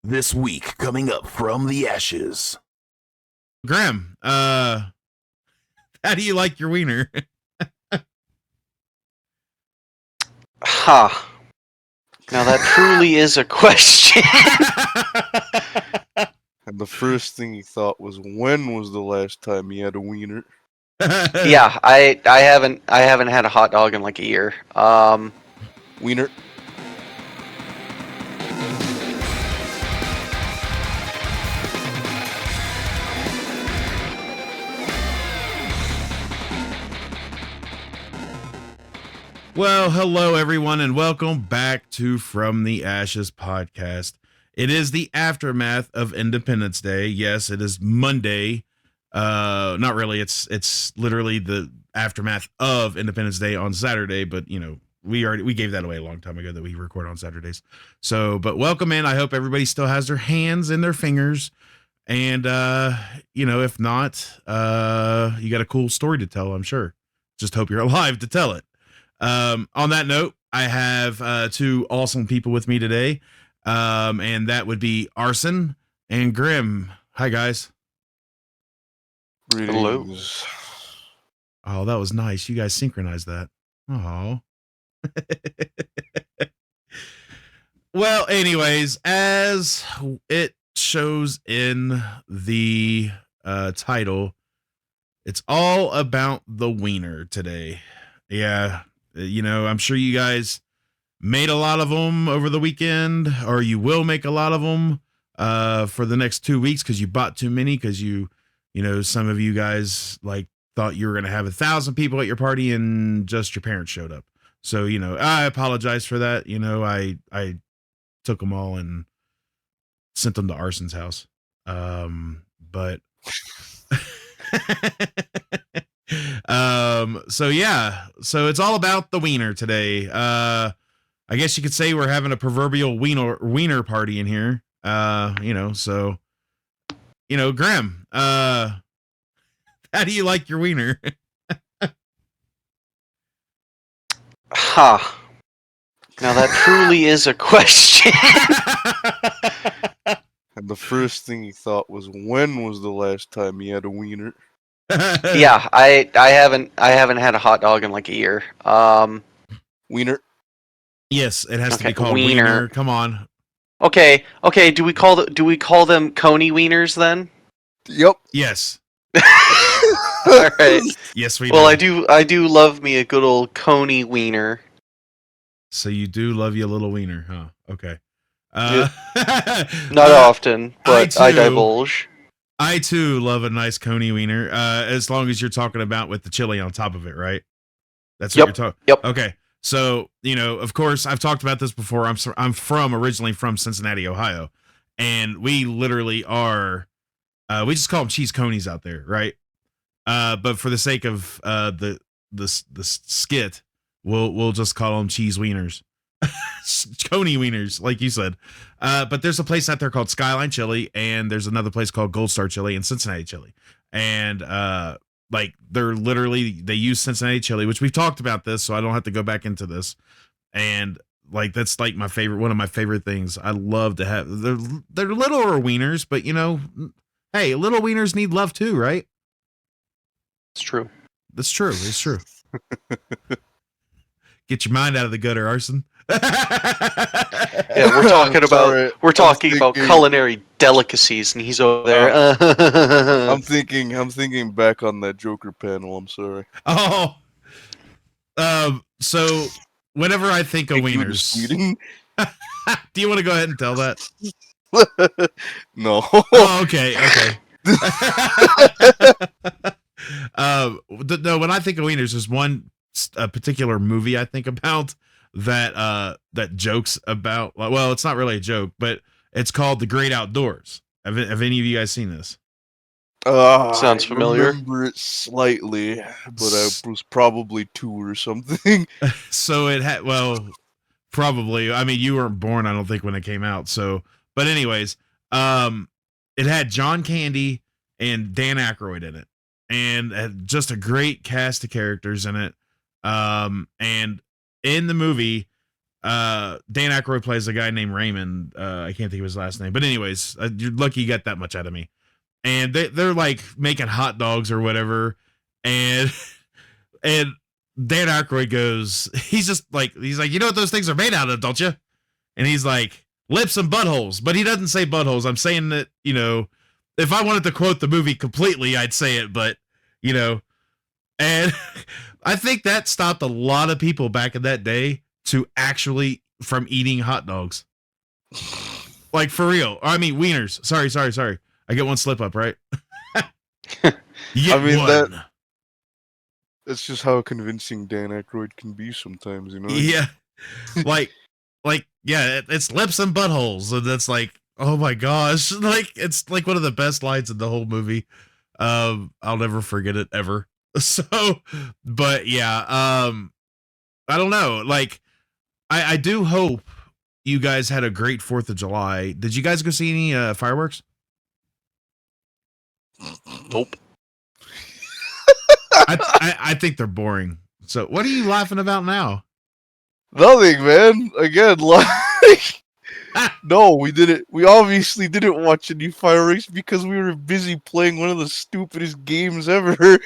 This week, coming up from the ashes. Graham, how do you like your wiener? Ha. Now that truly is a question. And the first thing he thought was, when was the last time he had a wiener? Yeah, I haven't had a hot dog in like a year. Wiener. Well, hello everyone, and welcome back to From the Ashes podcast. It is the aftermath of Independence Day. Yes, it is Monday. Not really. It's literally the aftermath of Independence Day on Saturday, but you know, we gave that away a long time ago that we record on Saturdays. So, but welcome in. I hope everybody still has their hands in their fingers. And you know, if not, you got a cool story to tell, I'm sure. Just hope you're alive to tell it. On that note, I have two awesome people with me today, and that would be Arson and Grim. Hi, guys. Hello. Greetings. Oh, that was nice. You guys synchronized that. Oh. Well, anyways, as it shows in the title, it's all about the wiener today. Yeah. You know, I'm sure you guys made a lot of them over the weekend, or you will make a lot of them for the next 2 weeks because you bought too many, because you know, some of you guys like thought you were going to have 1,000 people at your party and just your parents showed up. So, you know, I apologize for that. You know, I took them all and sent them to Arson's house. But so yeah, so it's all about the wiener today. I guess you could say we're having a proverbial wiener party in here. You know, so you know, Graham, how do you like your wiener? Ha. Now that truly is a question. And the first thing he thought was, when was the last time he had a wiener? Yeah, I haven't had a hot dog in like a year. Wiener. Yes, it has to Okay, be called wiener. wiener. Come on. Okay. Do we call them Coney wieners then? Yep. Yes. All right. Yes, we Well, do. I do love me a good old Coney wiener. So you do love you a little wiener, huh? Okay. Not often, but I too- divulge. I too love a nice coney wiener, as long as you're talking about with the chili on top of it, right? That's what you're talking. Yep. Okay, so you know, of course, I've talked about this before. I'm originally from Cincinnati, Ohio, and we literally are. We just call them cheese conies out there, right? But for the sake of the skit, we'll just call them cheese wieners. Coney wieners, like you said. But there's a place out there called Skyline Chili, and there's another place called Gold Star Chili and Cincinnati Chili. And like they use Cincinnati Chili, which we've talked about this, so I don't have to go back into this. And like that's like one of my favorite things. I love to have they're littler wieners, but you know, hey, little wieners need love too, right? It's true. That's true. It's true. Get your mind out of the gutter, Arson. Yeah, we're talking about culinary delicacies, and he's over there. I'm thinking back on that Joker panel. I'm sorry. Oh, so whenever I think of wieners, do you want to go ahead and tell that? No. Oh, okay. No, when I think of wieners, there's one particular movie I think about that jokes about. Well, it's not really a joke, but it's called The Great Outdoors. Have any of you guys seen this? Sounds familiar. I remember it slightly, but I was probably 2 or something. So it had, well, probably. I mean, you weren't born, I don't think, when it came out. So, but anyways, it had John Candy and Dan Aykroyd in it, and had just a great cast of characters in it. And in the movie, Dan Aykroyd plays a guy named Raymond. I can't think of his last name, but anyways, you're lucky you got that much out of me. And they're like making hot dogs or whatever, and and Dan Aykroyd goes, he's like, you know what those things are made out of, don't you? And he's like, lips and buttholes, but he doesn't say buttholes. I'm saying that, you know, if I wanted to quote the movie completely, I'd say it, but you know, and I think that stopped a lot of people back in that day to actually from eating hot dogs. Like for real. I mean, wieners. Sorry. I get one slip up, right? I mean, one. That's just how convincing Dan Aykroyd can be sometimes, you know? Yeah. like, yeah, it's lips and buttholes. And that's like, oh my gosh. Like, it's like one of the best lines in the whole movie. I'll never forget it ever. So, but yeah, I don't know. Like, I do hope you guys had a great 4th of July. Did you guys go see any fireworks? Nope. I think they're boring. So what are you laughing about now? Nothing, man. Again, like, no, we didn't. We obviously didn't watch any fireworks because we were busy playing one of the stupidest games ever.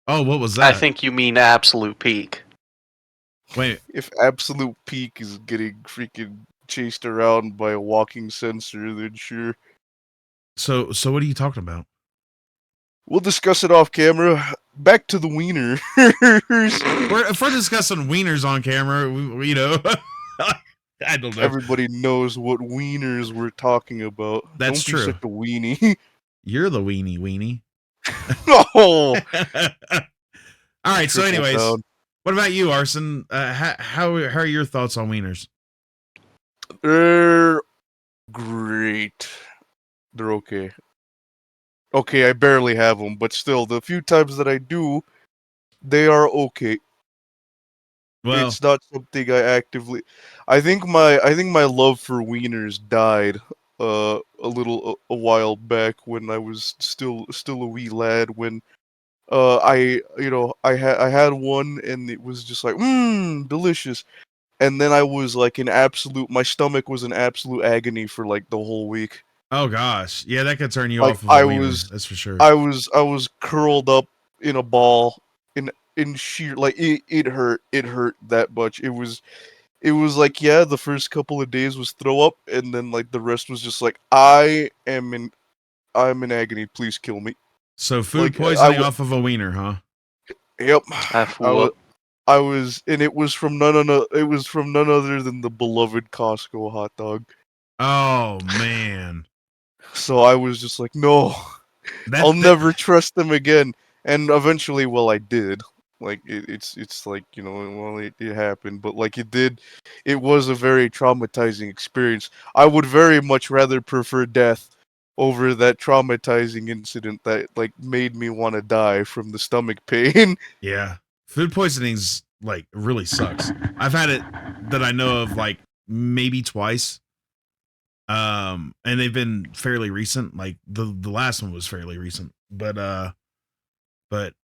Oh, what was that? I think you mean Absolute Peak. Wait. If Absolute Peak is getting freaking chased around by a walking sensor, then sure. So what are you talking about? We'll discuss it off camera. Back to the wiener. If we're discussing wieners on camera, we you know, I don't know. Everybody knows what wieners we're talking about. That's Don't be true. such a weenie. You're the weenie. Oh. All right. So, Triple anyways, down. what about you, Arson? How are your thoughts on wieners? They're great. They're okay. Okay, I barely have them, but still, the few times that I do, they are okay. Well, It's not something I actively. I think my love for wieners died a while back when I was still a wee lad when I had one and it was just like delicious, and then I was like my stomach was in absolute agony for like the whole week. oh gosh, yeah, that could turn you Like off of a wiener. That's for sure. I was curled up in a ball in sheer like it hurt that much. It was like, yeah, the first couple of days was throw up, and then like the rest was just like I'm in agony, please kill me. So food Like, poisoning off of a wiener, huh? Yep. F-whoop. I was, and it was from none other than the beloved Costco hot dog. Oh man. So I was just like, no, I'll never trust them again. And eventually, well, I did. Like it's like, you know, well, it happened, but like it was a very traumatizing experience. I would very much rather prefer death over that traumatizing incident that like made me want to die from the stomach pain. Yeah. Food poisoning's like really sucks. I've had it that I know of like maybe twice. And they've been fairly recent. Like the last one was fairly recent. But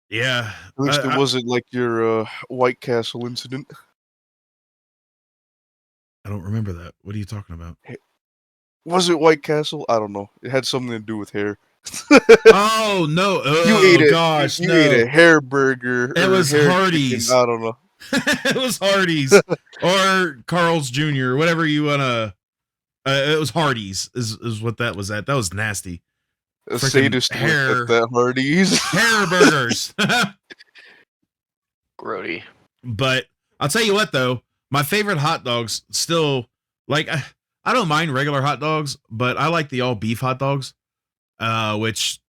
yeah. At least it wasn't like your White Castle incident. I don't remember that. What are you talking about? Was it White Castle? I don't know. It had something to do with hair. Oh no! You ate a hair burger. It was Hardee's. Chicken. I don't know. It was Hardee's or Carl's Jr. Whatever you wanna. It was Hardee's. Is what that was at. That was nasty. A sadist hair at that Hardee's. Hair burgers. Grody. But I'll tell you what though, my favorite hot dogs still like I don't mind regular hot dogs, but I like the all beef hot dogs, which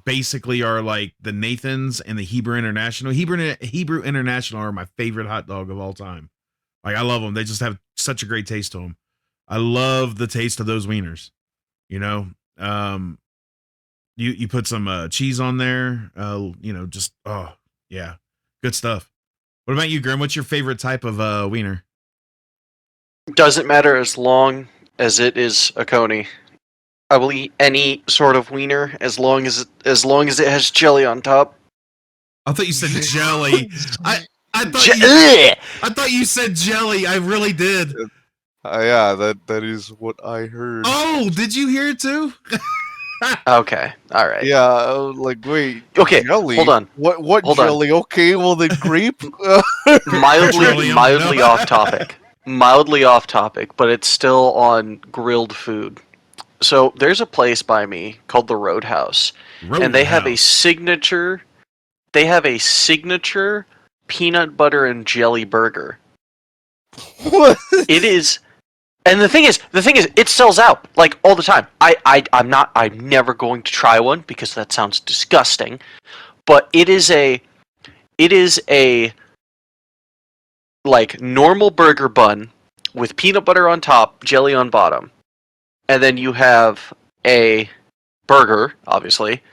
basically are like the Nathan's and the Hebrew International. Hebrew International are my favorite hot dog of all time. Like I love them. They just have such a great taste to them. I love the taste of those wieners. You know, you put some cheese on there. You know, just yeah, good stuff. What about you, Grim? What's your favorite type of wiener? Doesn't matter as long as it is a coney. I will eat any sort of wiener as long as it has jelly on top. I thought you said jelly. I thought you said jelly. I really did. Yeah, that is what I heard. Oh, did you hear it too? Okay, all right. Yeah, like wait. Okay, jelly. hold on. What Hold on. jelly? Okay, well then grape. Petroleum, Mildly no. off topic. Mildly off topic, but it's still on grilled food. So there's a place by me called the Roadhouse, and they have a Roadhouse. signature. They have a signature peanut butter and jelly burger. What? It is, and the thing is, it sells out like all the time. I'm never going to try one because that sounds disgusting. But it is a like normal burger bun with peanut butter on top, jelly on bottom, and then you have a burger. Obviously,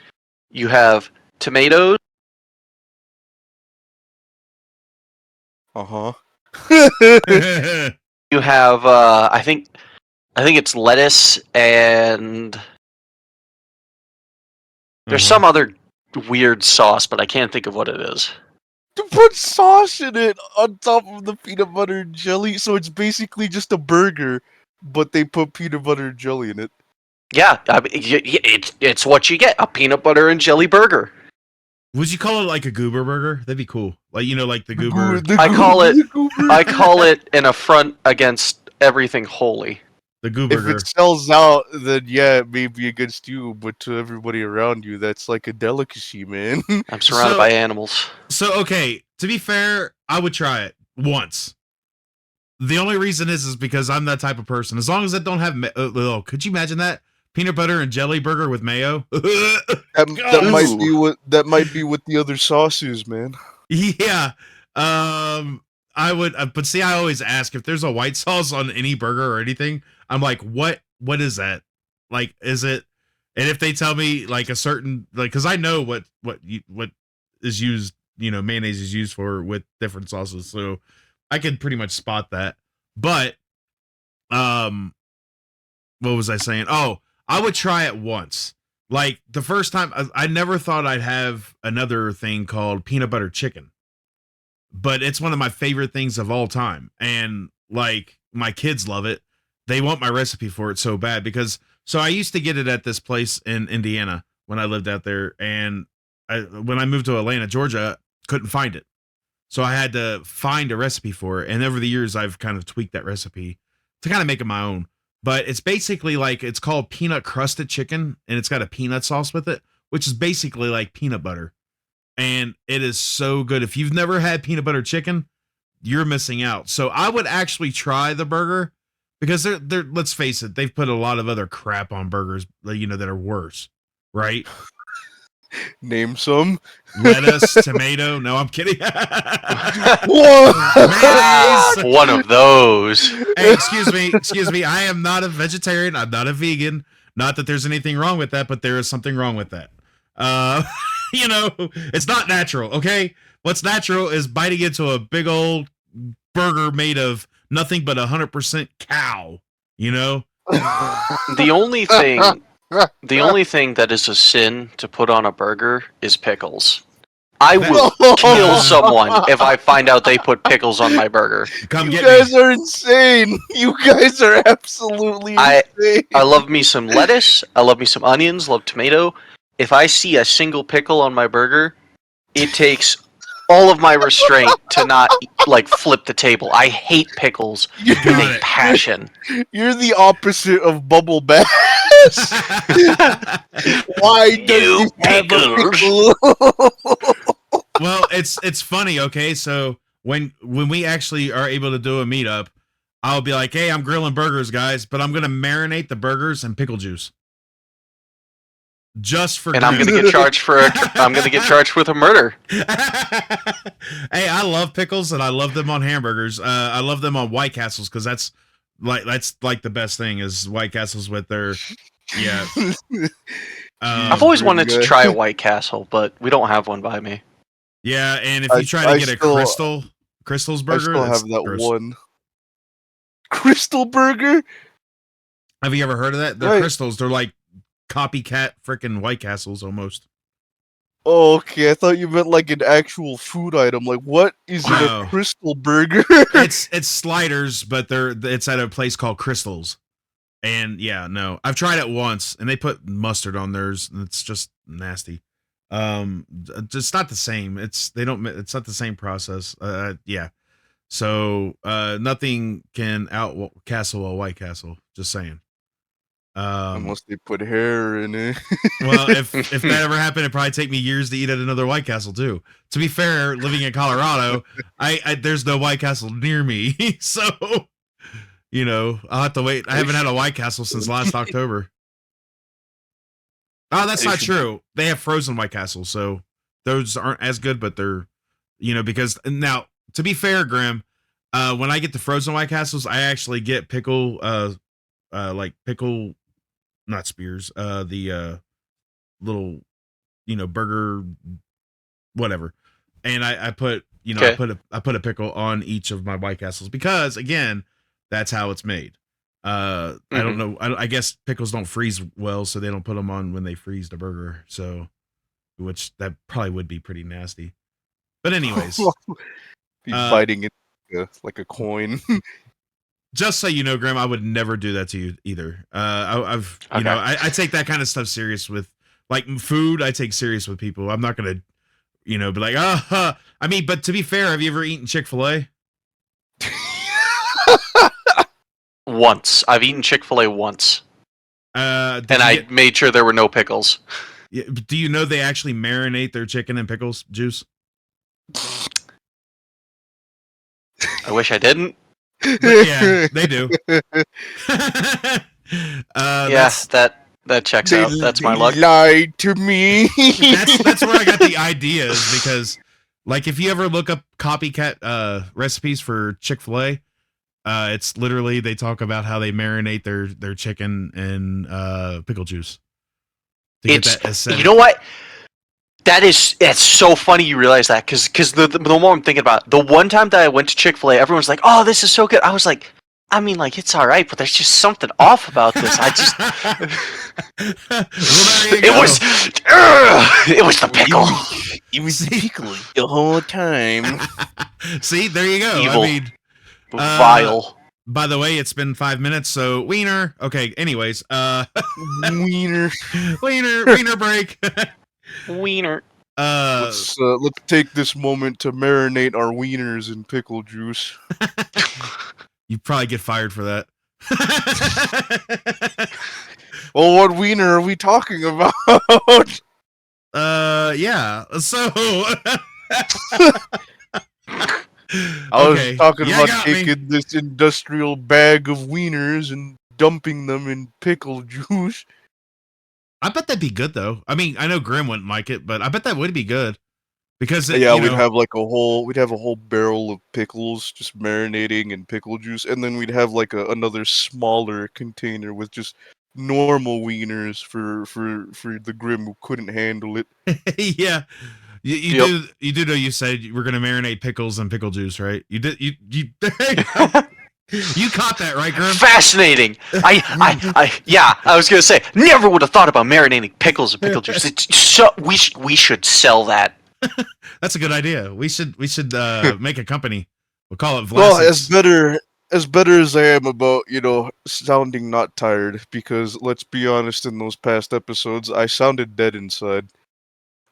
you have tomatoes. Uh-huh. You have I think it's lettuce and there's some other weird sauce, but I can't think of what it is. To put sauce in it on top of the peanut butter and jelly, so it's basically just a burger, but they put peanut butter and jelly in it. Yeah, I mean, it's what you get, a peanut butter and jelly burger. Would you call it like a goober burger? That'd be cool. Like like the goober. I call it an affront against everything holy. The goober. If it sells out, then yeah, it may be against you, but to everybody around you, that's like a delicacy, man. I'm surrounded by animals. So okay, to be fair, I would try it once. The only reason is because I'm that type of person. As long as it don't have, could you imagine that peanut butter and jelly burger with mayo? that might be what the other sauce is, man. Yeah. I would, but see, I always ask if there's a white sauce on any burger or anything. I'm like, what is that? Like, is it? And if they tell me like a certain, like, because I know what is used, mayonnaise is used for with different sauces, so I could pretty much spot that. But, what was I saying? Oh, I would try it once. Like the first time, I never thought I'd have another thing called peanut butter chicken, but it's one of my favorite things of all time. And like my kids love it. They want my recipe for it so bad because, so I used to get it at this place in Indiana when I lived out there. And when I moved to Atlanta, Georgia, couldn't find it. So I had to find a recipe for it. And over the years, I've kind of tweaked that recipe to kind of make it my own. But it's basically like, it's called peanut crusted chicken, and it's got a peanut sauce with it, which is basically like peanut butter. And it is so good. If you've never had peanut butter chicken, you're missing out. So I would actually try the burger because they're let's face it, they've put a lot of other crap on burgers, that are worse, right? Name some. Lettuce, tomato. No, I'm kidding. One of those. Hey, excuse me. I am not a vegetarian. I'm not a vegan. Not that there's anything wrong with that, but there is something wrong with that. It's not natural. Okay, what's natural is biting into a big old burger made of nothing but 100% cow. The only thing that is a sin to put on a burger is pickles. I will kill someone if I find out they put pickles on my burger. You guys are insane. You guys are absolutely insane. I love me some lettuce. I love me some onions. Love tomato. If I see a single pickle on my burger, it takes all of my restraint to not flip the table. I hate pickles with a passion. You're the opposite of Bubble Bass. Why does he have a pickle? Well, it's funny. Okay, so when we actually are able to do a meetup, I'll be like, "Hey, I'm grilling burgers, guys, but I'm gonna marinate the burgers in pickle juice." Just for I'm gonna get charged with a murder. Hey, I love pickles and I love them on hamburgers. I love them on White Castles because that's like the best thing is White Castles with their I've always wanted to try a White Castle, but we don't have one by me. Yeah, and if you try to get a Crystal's burger, I still have that gross. One Crystal burger. Have you ever heard of that? They're Crystals. They're like copycat freaking White Castles almost. Oh, okay, I thought you meant like an actual food item. Like, what is in No. a crystal burger? It's sliders, but it's at a place called Crystals. And yeah, no, I've tried it once, and they put mustard on theirs, and it's just nasty. Just not the same. It's not the same process. Yeah. So nothing can out castle a White Castle. Just saying. Unless they put hair in it. Well, if that ever happened, it'd probably take me years to eat at another White Castle too. To be fair, living in Colorado, I there's no White Castle near me, so I'll have to wait. I haven't had a White Castle since last October. Oh, that's not true. They have frozen White Castles, so those aren't as good, but they're because now to be fair, Grim, when I get the frozen White Castles, I actually get pickle like pickle not spears, the little burger whatever, and I put I put a pickle on each of my White Castles because again that's how it's made. I don't know, I guess pickles don't freeze well, so they don't put them on when they freeze the burger, so which that probably would be pretty nasty, but anyways. Be biting it like a coin. Just so you know, Graham, I would never do that to you either. I've I take that kind of stuff serious with like food. I take serious with people. I'm not gonna, be like, I mean, but to be fair, have you ever eaten Chick-fil-A? Once. I've eaten Chick-fil-A once. And I made sure there were no pickles. Yeah, do you know they actually marinate their chicken in pickles juice? I wish I didn't. But yeah, they do. That checks out. That's my luck. Lied to me. That's where I got the ideas because, like, if you ever look up copycat recipes for Chick-fil-A, it's literally they talk about how they marinate their chicken in pickle juice. You know what? It's so funny you realize that because the more I'm thinking about it, the one time that I went to Chick-fil-A, everyone's like, "Oh, this is so good." I was like, I mean, like it's all right, but there's just something off about this. I just it was the pickle. It was pickling the whole time. See, there you go. Evil. I mean, vile. By the way, it's been 5 minutes, so Weiner. Okay, anyways, Weiner break. Wiener. Let's take this moment to marinate our wieners in pickle juice. You probably get fired for that. Well, what wiener are we talking about? Yeah. So I was talking about taking this industrial bag of wieners and dumping them in pickle juice. I bet that'd be good though. I mean, I know Grim wouldn't like it, but I bet that would be good because we'd have like a whole barrel of pickles just marinating in pickle juice, and then we'd have like another smaller container with just normal wieners for the Grim who couldn't handle it. Yeah, you do know you said you were gonna marinate pickles in pickle juice, right? You did. You You caught that, right, Grim? Fascinating. I was gonna say, never would have thought about marinating pickles in pickle juice. It's so we should sell that. That's a good idea. We should make a company. We'll call it Vlasics. Well, as better as I am about sounding not tired, because let's be honest, in those past episodes, I sounded dead inside.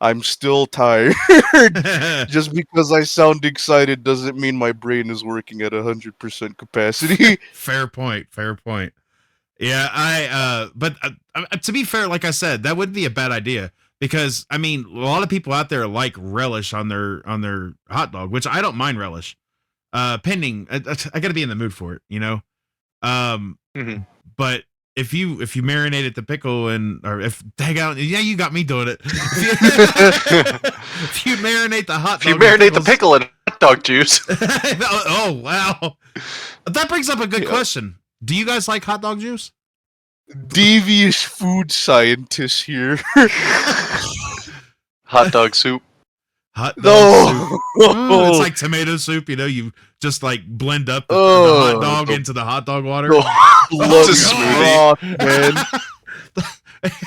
I'm still tired. Just because I sound excited doesn't mean my brain is working at 100% capacity. Fair point. Yeah, but to be fair, like I said, that would be a bad idea because I mean, a lot of people out there like relish on their hot dog, which I don't mind relish. Pending, I got to be in the mood for it, But if you marinated the pickle you got me doing it. If you marinate the hot dog, if you marinate the pickle in hot dog juice. Oh wow, that brings up a good question. Do you guys like hot dog juice? Devious food scientists here. Hot dog soup. Hot dog soup. It's like tomato soup, you just like blend up the hot dog into the hot dog water. It's a smoothie. Man.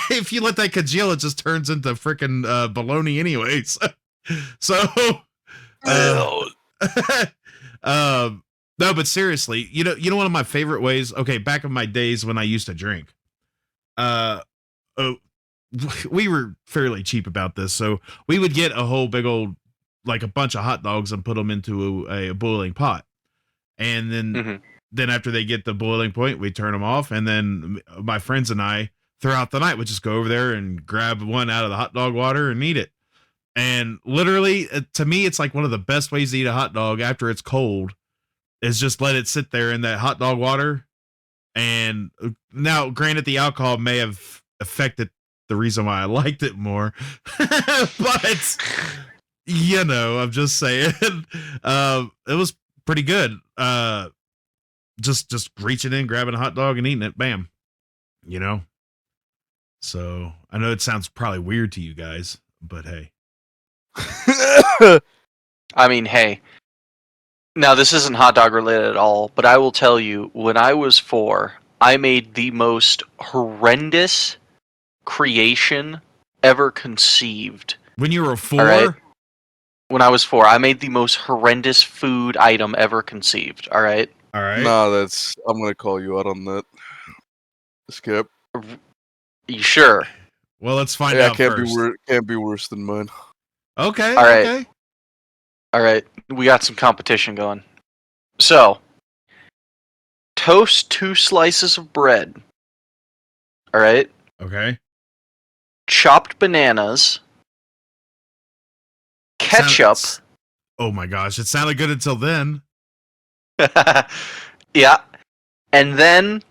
if you let that congeal, it just turns into freaking bologna anyways. So, no, but seriously, one of my favorite ways. Okay, back in my days when I used to drink, we were fairly cheap about this, so we would get a whole big old, like a bunch of hot dogs and put them into a boiling pot, and then after they get the boiling point, we turn them off, and then my friends and I throughout the night would just go over there and grab one out of the hot dog water and eat it. And literally, to me, it's like one of the best ways to eat a hot dog after it's cold is just let it sit there in that hot dog water. And now, granted, the alcohol may have affected the reason why I liked it more, but I'm just saying, it was pretty good. Just reaching in, grabbing a hot dog and eating it, bam, So I know it sounds probably weird to you guys, but hey. I mean, hey. Now, this isn't hot dog related at all, but I will tell you, when I was 4, I made the most horrendous creation ever conceived. When you were 4? Right? When I was 4, I made the most horrendous food item ever conceived. All right? All right. No, I'm going to call you out on that. Skip. You sure? Well, let's find out first. Can't be worse than mine. Okay. All right. Okay. All right. We got some competition going. So, toast 2 slices of bread. All right? Okay. Chopped bananas. Ketchup. Oh my gosh, it sounded good until then. Yeah. And then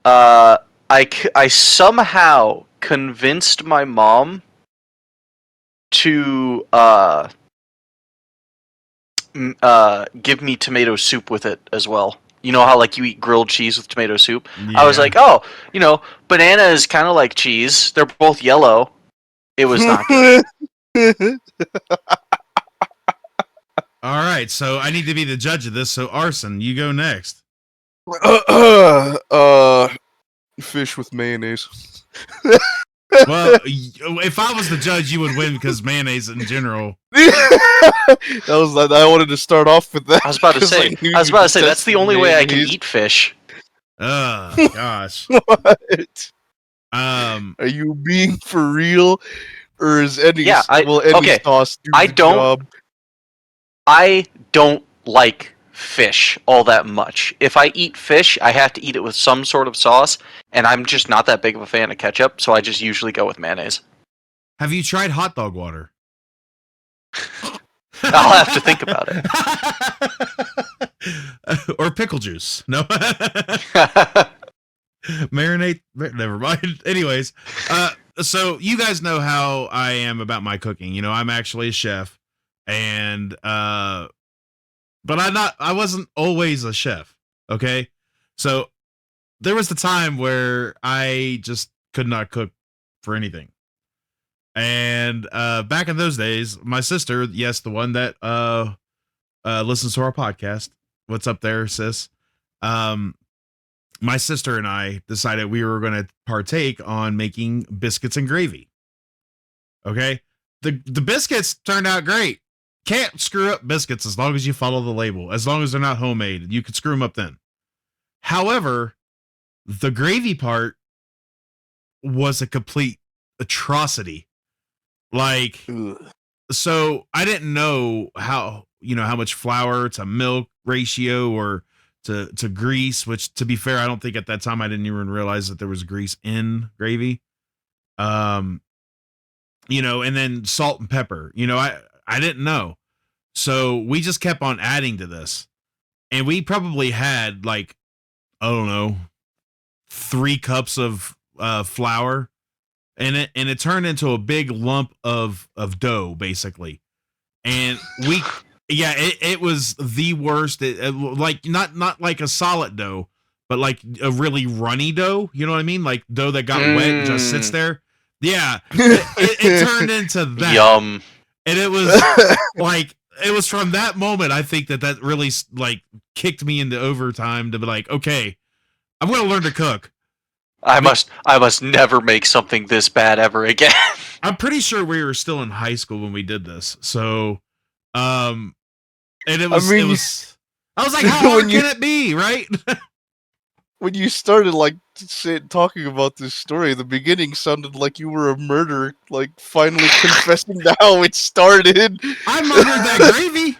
I somehow convinced my mom to give me tomato soup with it as well. You know how like you eat grilled cheese with tomato soup? Yeah. I was like, oh, banana is kind of like cheese. They're both yellow. It was not good. All right, so I need to be the judge of this. So Arson, you go next. Fish with mayonnaise. Well, if I was the judge, you would win because mayonnaise in general. I wanted to start off with that. I was about to say that's the only way I can eat fish. Gosh. What? Are you being for real, or is any okay. sauce do I the don't. job? I don't like fish all that much. If I eat fish, I have to eat it with some sort of sauce, and I'm just not that big of a fan of ketchup, so I just usually go with mayonnaise. Have you tried hot dog water? I'll have to think about it. Or pickle juice. No. Marinate. Never mind. Anyways, so you guys know how I am about my cooking. I'm actually a chef, and but I wasn't always a chef. Okay, so there was the time where I just could not cook for anything. And back in those days, my sister, yes, the one that listens to our podcast, what's up there, sis? My sister and I decided we were going to partake on making biscuits and gravy. Okay, the biscuits turned out great. Can't screw up biscuits as long as you follow the label. As long as they're not homemade, you could screw them up then. However, the gravy part was a complete atrocity. Like, so I didn't know how much flour to milk ratio or to grease, which, to be fair, I don't think at that time I didn't even realize that there was grease in gravy. And then salt and pepper. I didn't know. So we just kept on adding to this. And we probably had, like, I don't know, 3 cups of flour. And it turned into a big lump of dough, basically. And it was the worst. Like not like a solid dough, but like a really runny dough. You know what I mean? Like dough that got wet and just sits there. Yeah, it turned into that. Yum. And it was like, it was from that moment, I think that really like kicked me into overtime to be like, okay, I'm going to learn to cook. I must never make something this bad ever again. I'm pretty sure we were still in high school when we did this. So, and it was, I was like, how hard can it be, right? When you started talking about this story, the beginning sounded like you were a murderer, like finally confessing to how it started. I murdered that gravy.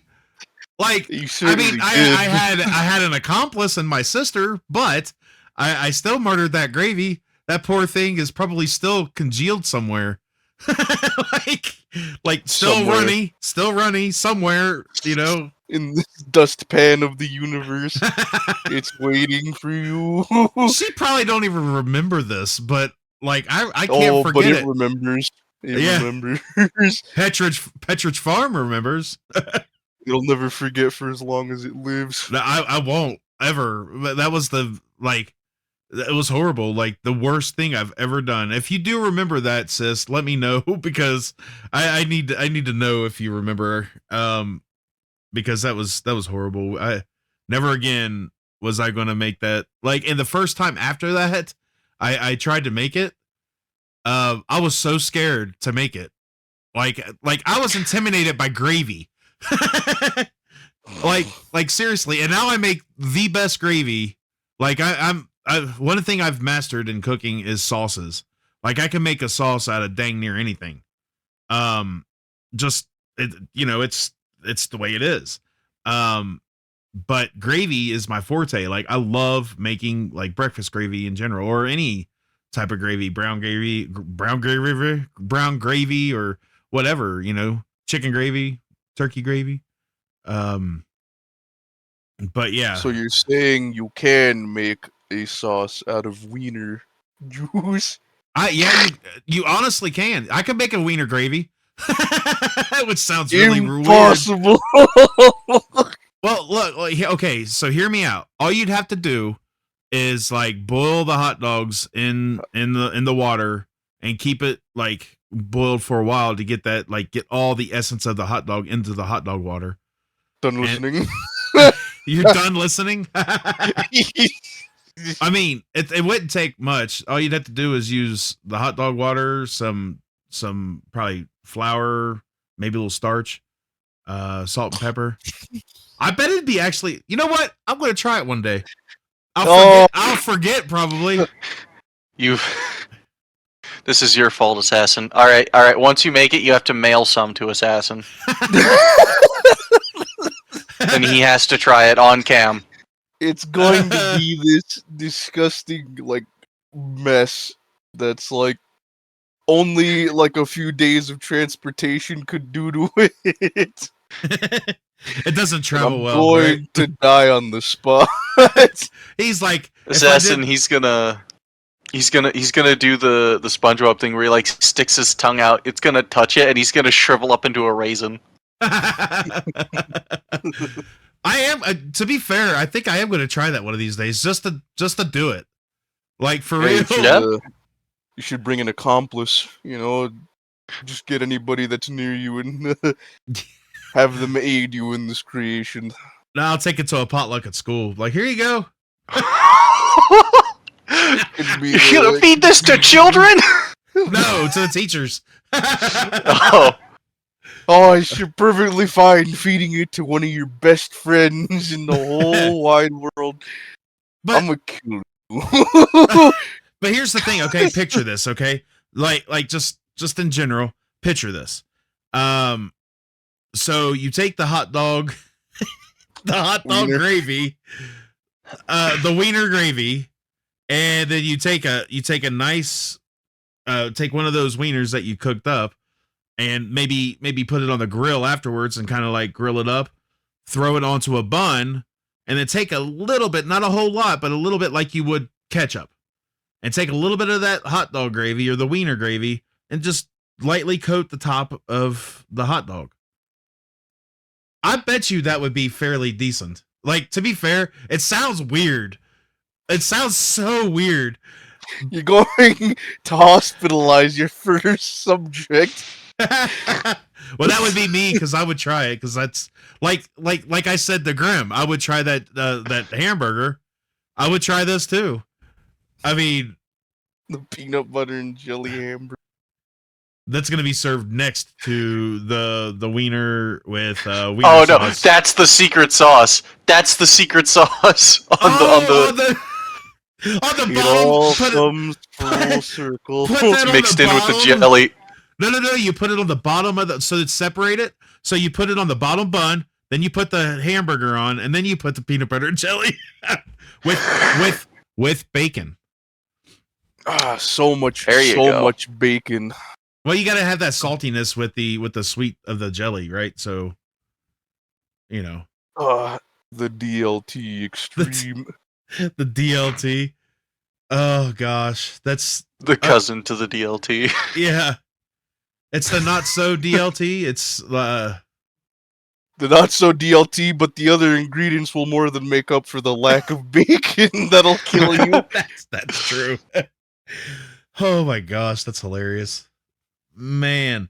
Like, You I certainly mean, did. I had an accomplice in my sister, but I still murdered that gravy. That poor thing is probably still congealed somewhere. like still runny somewhere, you know. In this dustpan of the universe, it's waiting for you. She probably don't even remember this, but like I can't forget but it. Remembers. It remembers. Petridge Farm remembers. It'll never forget for as long as it lives. I won't ever. That was it was horrible. Like the worst thing I've ever done. If you do remember that, sis, let me know because I need to know if you remember. Because that was horrible. I never again was I going to make that. Like, and the first time after that, I tried to make it. I was so scared to make it. Like I was intimidated by gravy. like seriously. And now I make the best gravy. Like one thing I've mastered in cooking is sauces. Like I can make a sauce out of dang near anything. Just it's the way it is. But gravy is my forte. Like I love making like breakfast gravy in general or any type of gravy, brown gravy, or whatever, you know, chicken gravy, turkey gravy. But yeah. So you're saying you can make a sauce out of wiener juice? You honestly can. I can make a wiener gravy. Which sounds really impossible. Weird. Well, look, okay, so hear me out. All you'd have to do is like boil the hot dogs in the water and keep it like boiled for a while to get that get all the essence of the hot dog into the hot dog water. Done listening. You're done listening? I mean, it wouldn't take much. All you'd have to do is use the hot dog water, some probably flour, maybe a little starch, salt and pepper. I bet it'd be actually. You know what? I'm going to try it one day. I'll forget probably. This is your fault, Assassin. All right. Once you make it, you have to mail some to Assassin. And he has to try it on cam. It's going to be this disgusting mess that's only a few days of transportation could do to it. It doesn't travel well. I'm going to die on the spot. He's like Assassin. He's gonna do the SpongeBob thing where he sticks his tongue out. It's gonna touch it, and he's gonna shrivel up into a raisin. I am. To be fair, I think I am going to try that one of these days, just to do it. Like for real. You should bring an accomplice. You know, just get anybody that's near you and have them aid you in this creation. No, I'll take it to a potluck at school. Like, here you go. You're gonna feed this to children? No, to the teachers. Oh, you're perfectly fine feeding it to one of your best friends in the whole wide world. But I'm gonna kill you. But here's the thing, okay? Picture this, okay? Like just in general, picture this. So you take the hot dog, Wiener. gravy, the wiener gravy, and then you take a nice, take one of those wieners that you cooked up, and maybe put it on the grill afterwards and kind of grill it up, throw it onto a bun, and then take a little bit, not a whole lot, but a little bit like you would ketchup, and take a little bit of that hot dog gravy or the wiener gravy and just lightly coat the top of the hot dog. I bet you that would be fairly decent. Like, to be fair, it sounds weird. It sounds so weird. You're going to hospitalize your first subject. Well, that would be me because I would try it because that's like I said to Grim. I would try that hamburger. I would try this too. I mean, The peanut butter and jelly hamburger. That's gonna be served next to the wiener with wiener Oh no, sauce. that's the secret sauce. That's the secret sauce on Oh, the on the It bottom. all Put it, comes full circle. put that on mixed the in with the bottom. jelly. No. You put it on the bottom of the so it's separated. So you put it on the bottom bun, then you put the hamburger on, and then you put the peanut butter and jelly with bacon. Ah, so much go. much bacon. Well, you got to have that saltiness with the sweet of the jelly, right? So, you know, The DLT extreme. the DLT. Oh gosh, that's The cousin to the DLT. yeah. It's the not so DLT. It's The not so DLT, but the other ingredients will more than make up for the lack of bacon that'll kill you. that's true. Oh my gosh, that's hilarious. Man,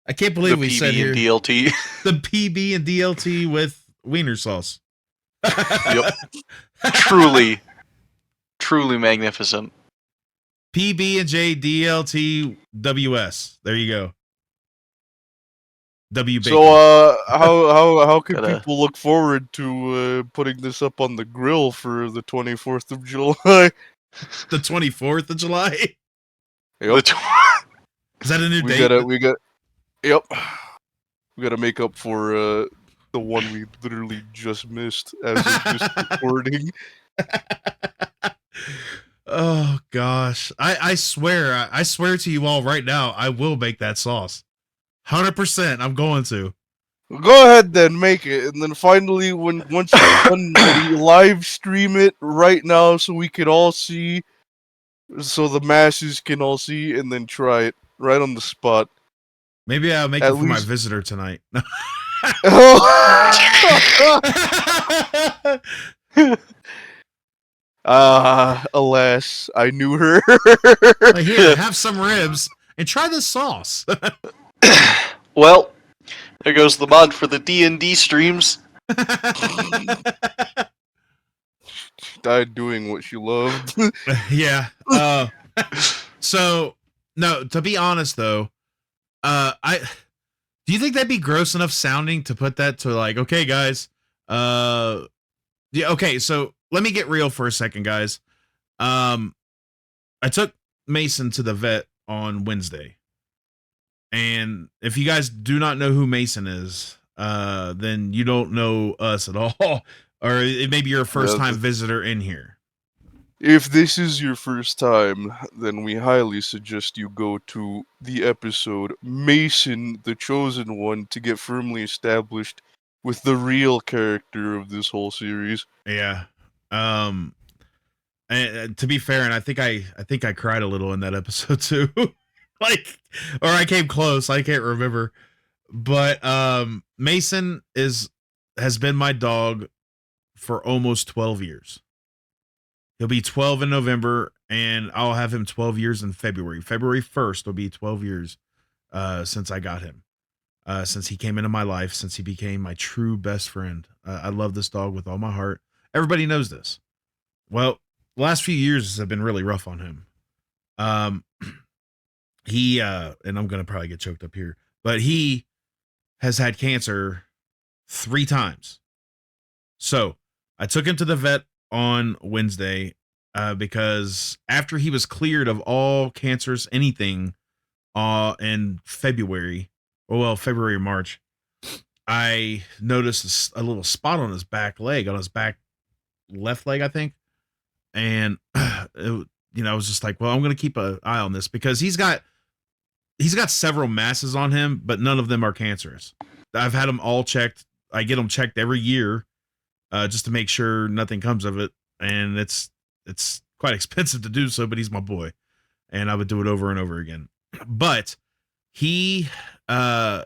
I can't believe we PB said here and DLT. the PB and DLT with wiener sauce. Yep. Truly magnificent. PB and J DLT WS. There you go. W bacon. So, how can Gotta- people look forward to putting this up on the grill for the 24th of July? The 24th of July. Yep. Is that a new date? Yep. We gotta make up for the one we literally just missed as of this recording. Oh gosh, I swear to you all right now, I will make that sauce. 100%, I'm going to. Go ahead then, make it, and then finally, once you're done, we live stream it right now so we can all see, so the masses can all see, and then try it right on the spot. Maybe I'll make At it for my least- visitor tonight. Alas, I knew her. Like, here, have some ribs and try this sauce. Well, there goes the mod for the D&D streams. She died doing what she loved. Yeah. So no, to be honest though, do you think that'd be gross enough sounding to put that to like, okay, guys, yeah, okay, so let me get real for a second, guys. I took Mason to the vet on Wednesday. And if you guys do not know who Mason is, then you don't know us at all. Or it may be your first time visitor in here. If this is your first time, then we highly suggest you go to the episode Mason, the Chosen One, to get firmly established with the real character of this whole series. Yeah. And to be fair, and I think I cried a little in that episode too. Like, or I came close. I can't remember. But Mason has been my dog for almost 12 years. He'll be 12 in November, and I'll have him 12 years in February. February 1st will be 12 years since I got him. Since he came into my life, since he became my true best friend. I love this dog with all my heart. Everybody knows this. Well, the last few years have been really rough on him. He and I'm gonna probably get choked up here, but he has had cancer 3 times. So I took him to the vet on Wednesday because after he was cleared of all cancers, anything in February, February or March, I noticed a little spot on his back leg, on his back left leg, I think. And I was just like, well, I'm going to keep an eye on this because he's got several masses on him, but none of them are cancerous. I've had them all checked. I get them checked every year just to make sure nothing comes of it. And it's quite expensive to do so, but he's my boy. And I would do it over and over again. But he, the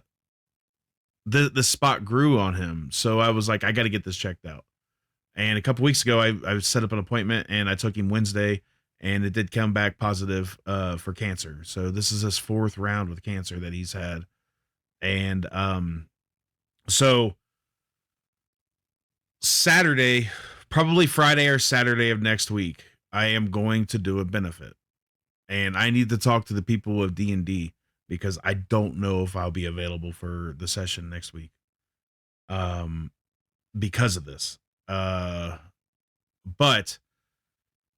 spot grew on him. So I was like, I got to get this checked out. And a couple weeks ago, I set up an appointment and I took him Wednesday, and it did come back positive for cancer. So this is his 4th round with cancer that he's had. And so Saturday, probably Friday or Saturday of next week, I am going to do a benefit. and I need to talk to the people of D&D because I don't know if I'll be available for the session next week. Because of this. But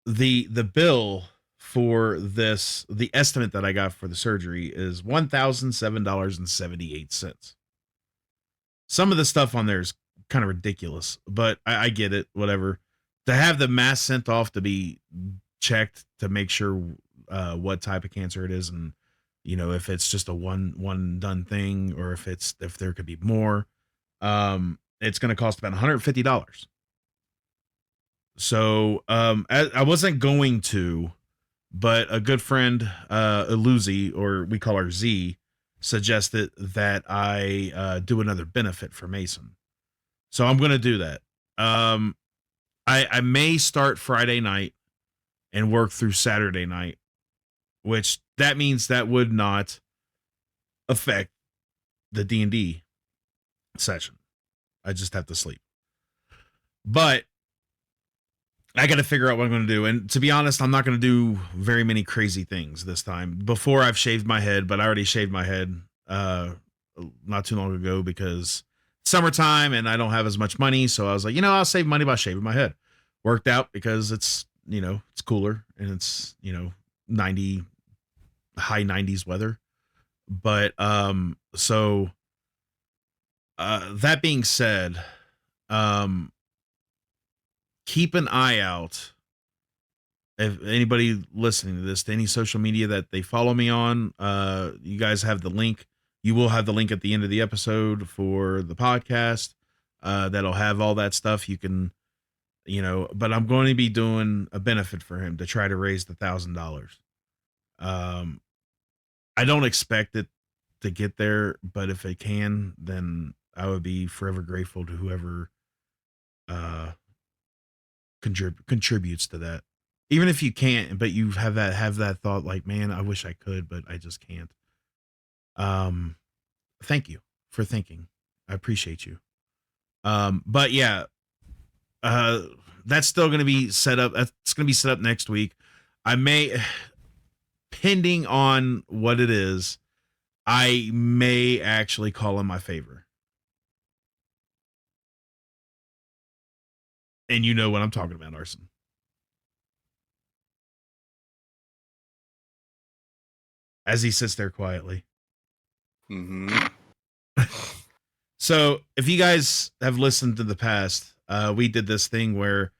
the bill for this, the estimate that I got for the surgery is $1,007.78. Some of the stuff on there is kind of ridiculous, but I get it, whatever. To have the mass sent off to be checked to make sure what type of cancer it is, and if it's just a one done thing, or if there could be more, it's going to cost about $150. So I wasn't going to, but a good friend, Luzi, or we call her Z, suggested that I do another benefit for Mason. So I'm going to do that. I may start Friday night and work through Saturday night, which that means that would not affect the D&D session. I just have to sleep. But I got to figure out what I'm going to do. And to be honest, I'm not going to do very many crazy things this time. Before, I've shaved my head, but I already shaved my head not too long ago because summertime and I don't have as much money. So I was like, I'll save money by shaving my head. Worked out because it's, it's cooler and it's, 90, high 90s weather. But that being said, keep an eye out. If anybody listening to this, to any social media that they follow me on, you guys have the link. You will have the link at the end of the episode for the podcast. That'll have all that stuff. You can, but I'm going to be doing a benefit for him to try to raise the $1,000. I don't expect it to get there, but if it can, then I would be forever grateful to whoever contributes to that. Even if you can't, but you have that thought like, man, I wish I could, but I just can't. Thank you for thinking. I appreciate you. But yeah, that's still going to be set up. That's going to be set up next week. I may, pending on what it is, I may actually call in my favor. And you know what I'm talking about, Arson. As he sits there quietly. Mm-hmm. So if you guys have listened to the past, we did this thing where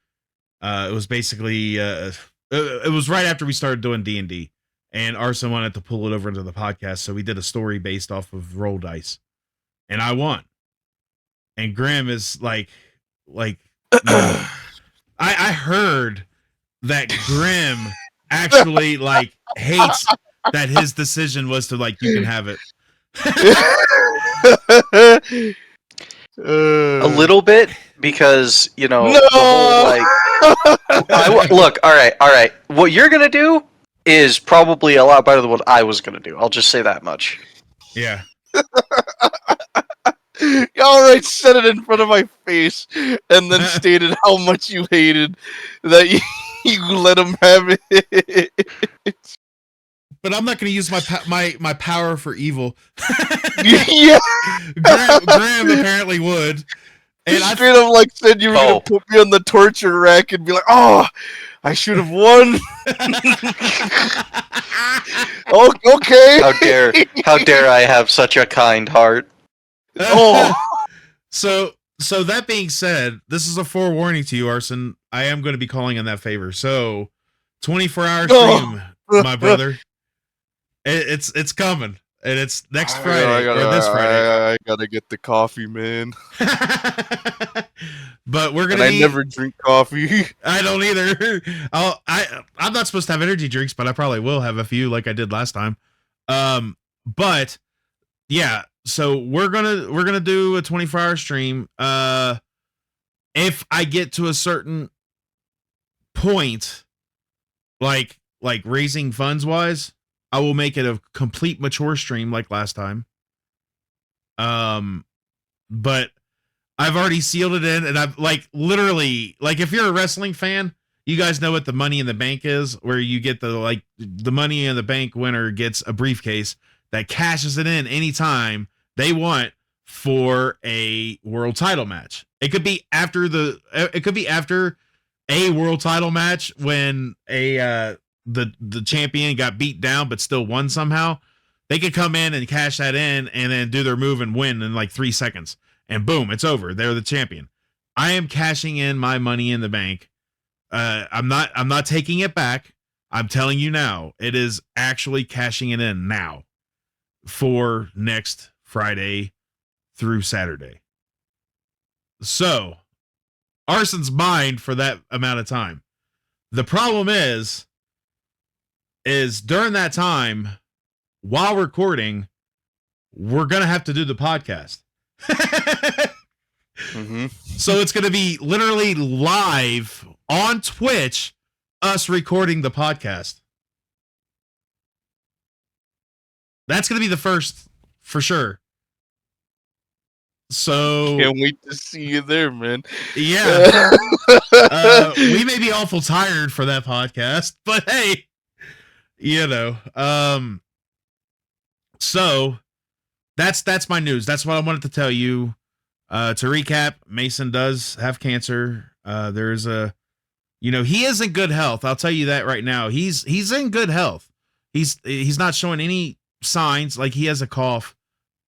it was basically it was right after we started doing D&D, and Arson wanted to pull it over into the podcast, so we did a story based off of roll dice, and I won. And Graham is like I heard that Grim actually hates that his decision was to you can have it. A little bit, because no! the whole, look, all right. What you're gonna do is probably a lot better than what I was gonna do. I'll just say that much. Yeah. All right, said it in front of my face, and then stated how much you hated that you let him have it. But I'm not going to use my power for evil. Yeah, Graham apparently would. And I straight up said you were going to put me on the torture rack and be like, "Oh, I should have won." Oh, okay. How dare I have such a kind heart? Oh. So that being said, this is a forewarning to you, Arson. I am going to be calling in that favor. So 24-hour stream, my brother. It's coming, and it's next Friday or this Friday. I gotta get the coffee, man. But we're gonna. I never drink coffee. I don't either. I'm not supposed to have energy drinks, but I probably will have a few, like I did last time. But yeah. So we're gonna do a 24-hour stream. If I get to a certain point, like raising funds wise, I will make it a complete mature stream like last time. But I've already sealed it in, and I've literally, if you're a wrestling fan, you guys know what the Money in the Bank is, where you get the Money in the Bank winner gets a briefcase that cashes it in anytime they want for a world title match. It could be after a world title match when the champion got beat down but still won somehow. They could come in and cash that in and then do their move and win in like 3 seconds. And boom, it's over. They're the champion. I am cashing in my Money in the Bank. I'm not taking it back. I'm telling you now, it is actually cashing it in now for next Friday through Saturday. So, Arson's mine for that amount of time. The problem is during that time, while recording, we're going to have to do the podcast. Mm-hmm. So it's going to be literally live on Twitch, us recording the podcast. That's going to be the first for sure. So Can't wait to see you there, man. Yeah. We may be awful tired for that podcast, but hey, so that's my news. That's what I wanted to tell you. To recap, Mason does have cancer. There's he is in good health. I'll tell you that right now. He's in good health. He's not showing any signs. Like, he has a cough,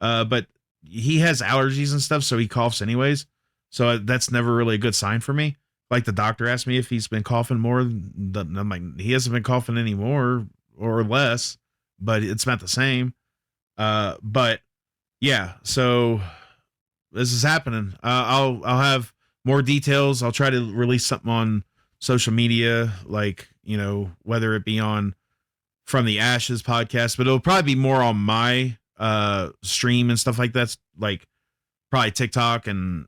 but he has allergies and stuff, so he coughs anyways. So that's never really a good sign for me. Like, the doctor asked me if he's been coughing more. I'm like, he hasn't been coughing any more or less, but it's not the same. But yeah, so this is happening. I'll have more details. I'll try to release something on social media, like, whether it be on From the Ashes podcast, but it'll probably be more on my stream and stuff like that, like probably TikTok and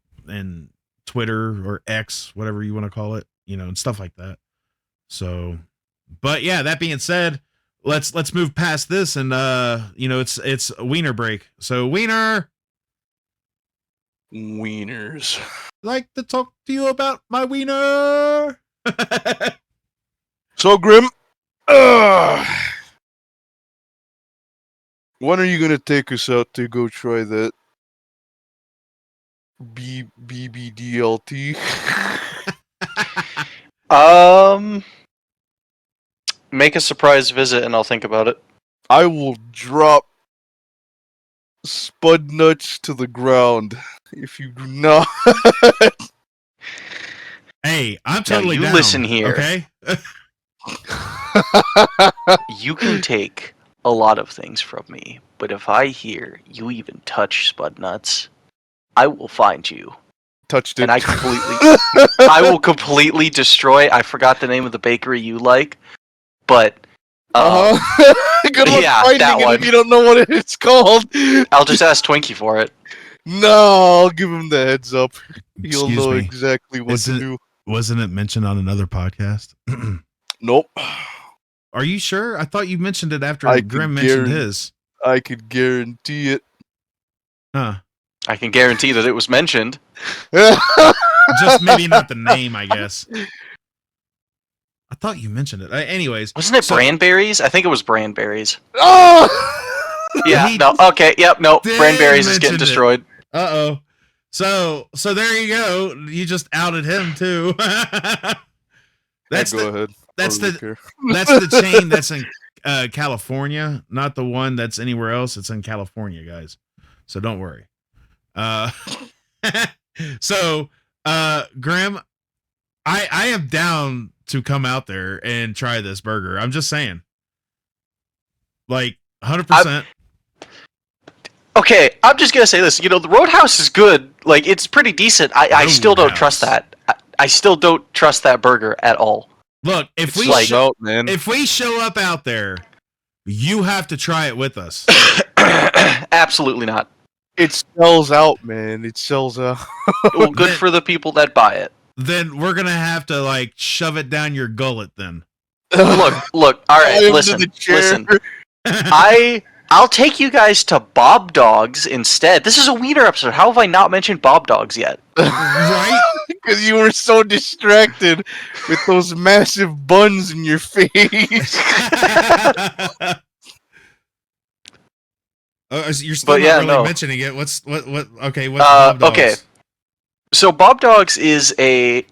Twitter or X, whatever you want to call it, and stuff like that. So, but yeah, that being said, let's move past this, and it's a Weiner break. So Weiner, Wieners. I'd like to talk to you about my wiener. So Grim, when are you gonna take us out to go try that BBDLT? Make a surprise visit and I'll think about it. I will drop spud nuts to the ground if you do not. Hey, I'm totally you down. listen here. Okay. You can take a lot of things from me, but if I hear you even touch spud nuts, I will find you. Touched it. And I will completely destroy. I forgot the name of the bakery you like, but Good luck finding that it one. if you don't know what it's called. I'll just ask Twinkie for it. No, I'll give him the heads up. He'll Excuse know me. exactly what to do. Wasn't it mentioned on another podcast? Nope. Are you sure? I thought you mentioned it after I Grim could mentioned his. I could guarantee it. Huh. I can guarantee that it was mentioned. Just maybe not the name, I guess. I thought you mentioned it. Anyways. Wasn't it Branberries? I think it was Branberries. Oh! Yeah, no, okay, yep, no. Branberries is getting destroyed. Uh-oh. So there you go. You just outed him, too. That's go ahead. That's the chain that's in California, not the one that's anywhere else. It's in California, guys. So don't worry. Graham, I am down to come out there and try this burger. I'm just saying. Like 100%. Okay, I'm just gonna say this. The Roadhouse is good. Like, it's pretty decent. I still don't trust that. I still don't trust that burger at all. Look, if we show up out there, you have to try it with us. Absolutely not. It sells out, man. It sells out. Well, good for the people that buy it. Then we're gonna have to shove it down your gullet. Then look. All right, listen. I'll take you guys to Bob Dogs instead. This is a Weiner episode. How have I not mentioned Bob Dogs yet? Right? Because you were so distracted with those massive buns in your face. You're still not really mentioning it. What? Okay, what's Bob Dogs? Okay, so Bob Dogs is I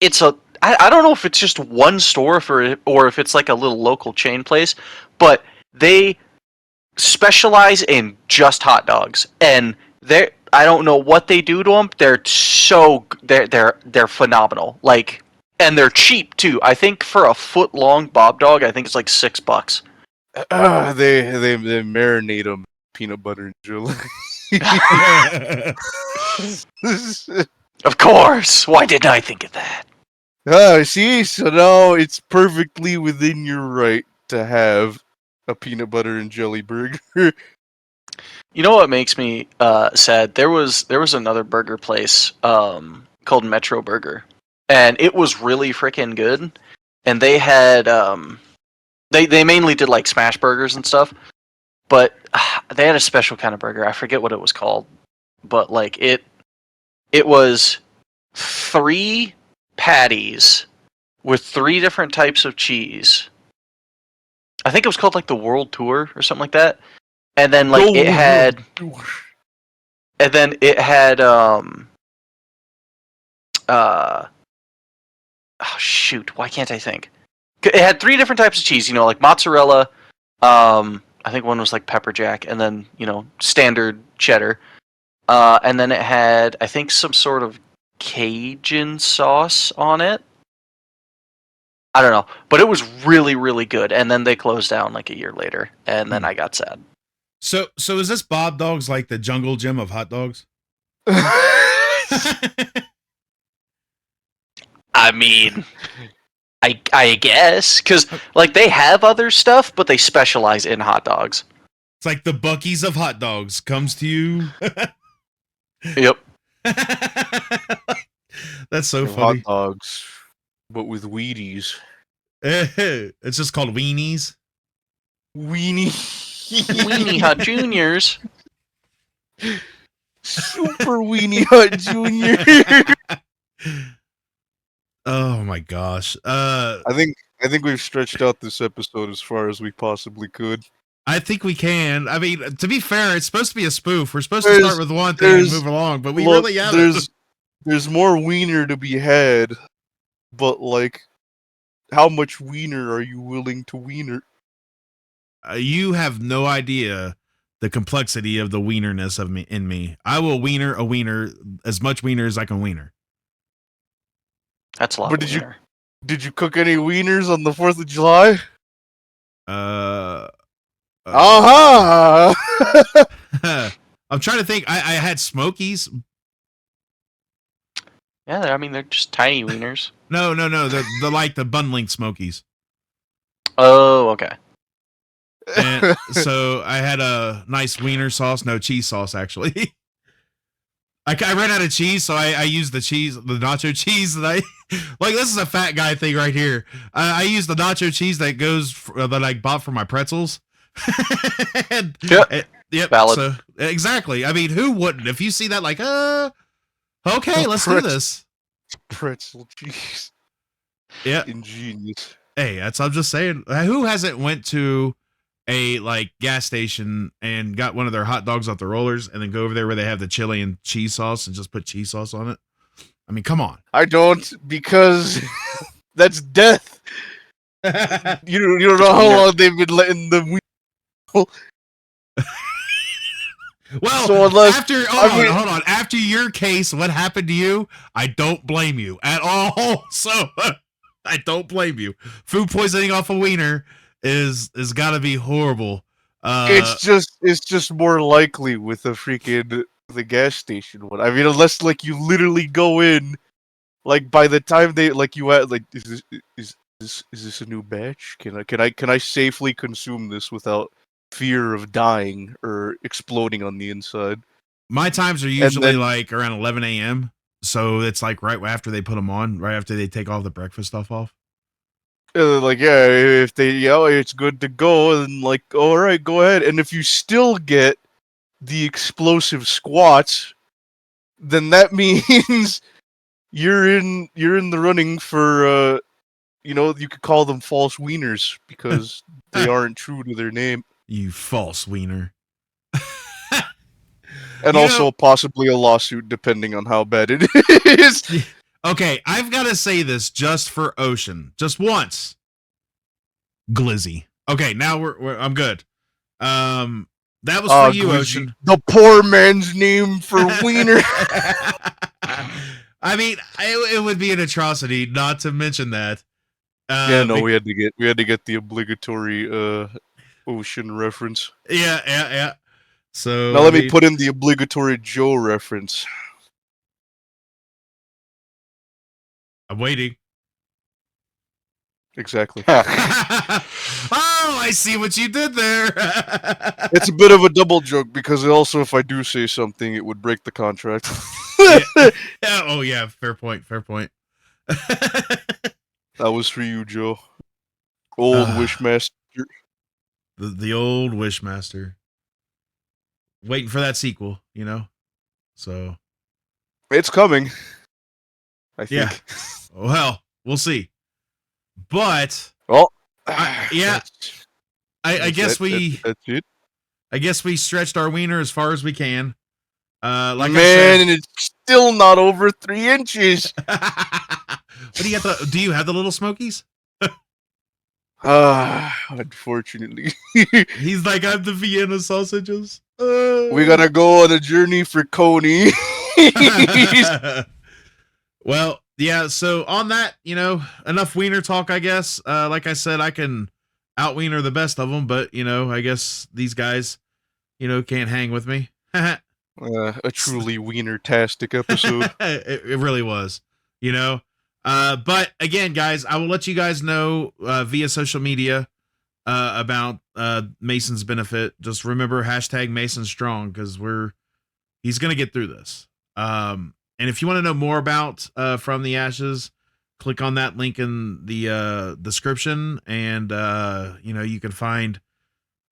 don't know if it's just one store or if it's like a little local chain place, but they specialize in just hot dogs, and I don't know what they do to them. They're phenomenal. Like, and they're cheap too. I think for a foot long Bob Dog, I think it's like $6. They marinate them peanut butter and jelly. Of course. Why didn't I think of that? See, so now it's perfectly within your right to have a peanut butter and jelly burger. You know what makes me sad? There was another burger place called Metro Burger, and it was really freaking good. And they had they mainly did like smash burgers and stuff, but they had a special kind of burger. I forget what it was called, but like it was 3 patties with 3 different types of cheese. I think it was called like the World Tour or something like that. And then like it had oh shoot, why can't I think? It had 3 different types of cheese, like mozzarella, I think one was like pepper jack, and then, standard cheddar. And then it had, I think, some sort of Cajun sauce on it. I don't know, but it was really, really good. And then they closed down like a year later, and then I got sad. So is this Bob Dogs like the jungle gym of hot dogs? I mean, I guess, because like they have other stuff, but they specialize in hot dogs. It's like the Buc-ee's of hot dogs comes to you. Yep. That's so funny. Hot dogs, but with Wheaties. It's just called weenies. Weenie Hut Juniors. Super Weenie Hut Junior. Oh my gosh. I think we've stretched out this episode as far as we possibly could. I think we can. I mean, to be fair, it's supposed to be a spoof. We're supposed to start with one thing and move along, but we really haven't. There's more wiener to be had, but like, how much wiener are you willing to wiener? You have no idea the complexity of the wienerness of me in me. I will wiener a wiener, as much wiener as I can wiener. That's a lot. But did you cook any wieners on the 4th of July? I'm trying to think. I had Smokies. Yeah, I mean, they're just tiny wieners. No. They're like the bun-length Smokies. Oh, okay. And so I had a nice wiener sauce. No, cheese sauce, actually. I ran out of cheese, so I used the nacho cheese that like. This is a fat guy thing right here. I used the nacho cheese that that I bought for my pretzels. Yep. Valid. So, exactly. I mean, who wouldn't? If you see that, like, okay, let's do this. Pretzel cheese. Yeah. Ingenious. Hey, I'm just saying. Who hasn't went to a like gas station and got one of their hot dogs off the rollers and then go over there where they have the chili and cheese sauce and just put cheese sauce on it? I mean, come on. I don't, because that's death. You don't know how long they've been letting them. Well, so hold on. After your case, what happened to you? I don't blame you at all. So I don't blame you. Food poisoning off a wiener is got to be horrible. It's just more likely with the gas station one. I mean, unless like you literally go in, like by the time they like you at like is this a new batch? Can I safely consume this without fear of dying or exploding on the inside? My times are usually like around 11 a.m. So it's like right after they put them on, right after they take all the breakfast stuff off. Like, yeah, if they yell it's good to go, then like, all right, go ahead. And if you still get the explosive squats, then that means you're in the running for you could call them false wieners because they aren't true to their name. You false wiener. And You also know- possibly a lawsuit depending on how bad it is. Okay, I've got to say this just for Ocean, just once. Glizzy. Okay, now I'm good. That was for you, Glizzy, Ocean. the poor man's name for wiener. I mean, it would be an atrocity not to mention that. We had to get the obligatory Ocean reference. Yeah. So Now let me put in the obligatory Joe reference. I'm waiting. Exactly. Oh, I see what you did there. It's a bit of a double joke because also if I do say something, it would break the contract. Yeah. Oh yeah, fair point. That was for you, Joe. Old Wishmaster. The old Wishmaster. Waiting for that sequel, So It's coming. I think. yeah. Well, we'll see. But Well, I guess that's it. I guess we stretched our wiener as far as we can. Like Man, and it's still not over 3 inches. What do you have? Do you have the little Smokies? Unfortunately. He's like, I'm the Vienna sausages. We gotta go on a journey for Coney. Well, yeah, so on that, enough wiener talk, I guess. Like I said, I can out-wiener the best of them, but, I guess these guys, can't hang with me. A truly wiener-tastic episode. It really was, But again, guys, I will let you guys know via social media about Mason's benefit. Just remember #Mason Strong because he's gonna get through this. And if you want to know more about From the Ashes, click on that link in the description, and you can find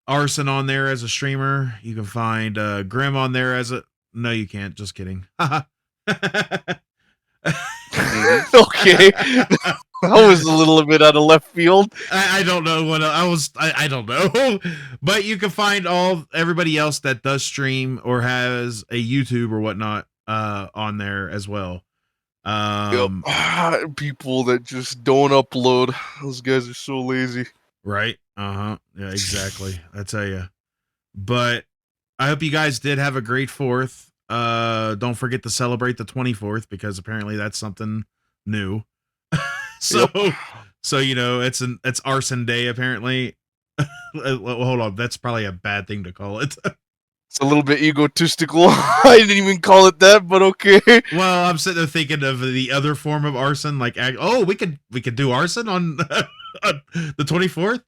Arson on there as a streamer. You can find Grim on there as a. No, you can't. Just kidding. Okay. That was a little bit out of left field. I don't know what I don't know, but you can find everybody else that does stream or has a YouTube or whatnot on there as well. People that just don't upload. Those guys are so lazy. Right. Yeah, exactly. I tell you. But I hope you guys did have a great 4th. Don't forget to celebrate the 24th because apparently that's something new. So it's Arson Day apparently. Hold on, that's probably a bad thing to call it. It's a little bit egotistical. I didn't even call it that, but okay. Well, I'm sitting there thinking of the other form of arson, like we could do arson on, on the 24th.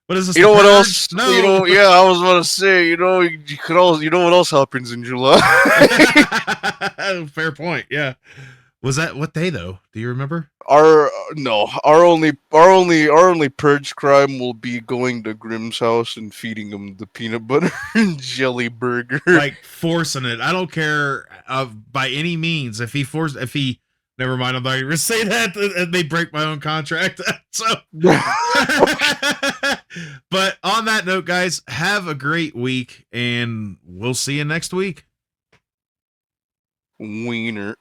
What is this? You know what else? No. I was about to say. You could also. You know what else happens in July? Fair point. Yeah. Was that what day though? Do you remember? Our only purge crime will be going to Grimm's house and feeding him the peanut butter and jelly burger. Like forcing it. I don't care by any means. Never mind. I'm not even gonna say that. It may break my own contract. So, but on that note, guys, have a great week, and we'll see you next week. Wiener.